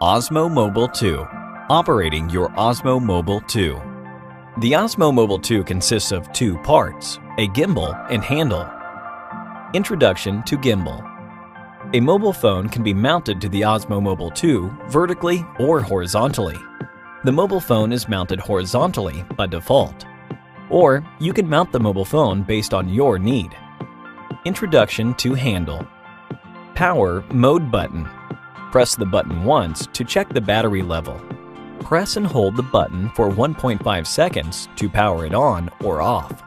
Osmo Mobile 2. Operating your Osmo Mobile 2. The Osmo Mobile 2 consists of two parts, a gimbal and handle. Introduction to gimbal. A mobile phone can be mounted to the Osmo Mobile 2 vertically or horizontally. The mobile phone is mounted horizontally by default, or you can mount the mobile phone based on your need. Introduction to handle. Power mode button. Press the button once to check the battery level. Press and hold the button for 1.5 seconds to power it on or off.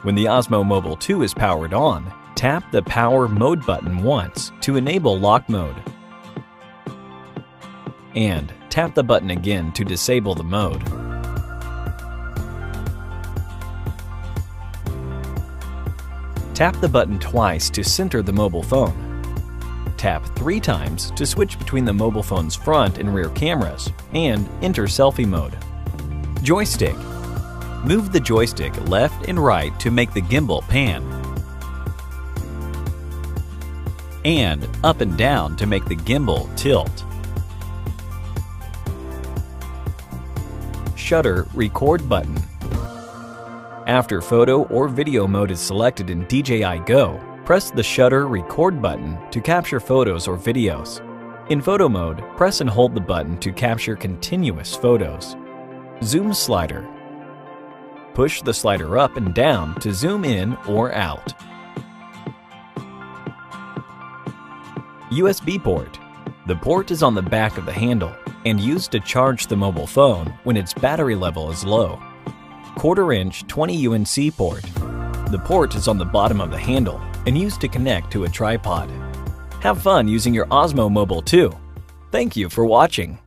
When the Osmo Mobile 2 is powered on, tap the power mode button once to enable lock mode. And tap the button again to disable the mode. Tap the button twice to center the mobile phone. Tap 3 times to switch between the mobile phone's front and rear cameras and enter selfie mode. Joystick. Move the joystick left and right to make the gimbal pan, and up and down to make the gimbal tilt. Shutter record button. After photo or video mode is selected in DJI Go, press the shutter record button to capture photos or videos. In photo mode, press and hold the button to capture continuous photos. Zoom slider. Push the slider up and down to zoom in or out. USB port. The port is on the back of the handle and used to charge the mobile phone when its battery level is low. 1/4 inch 20 UNC port. The port is on the bottom of the handle and used to connect to a tripod. Have fun using your Osmo Mobile 2. Thank you for watching.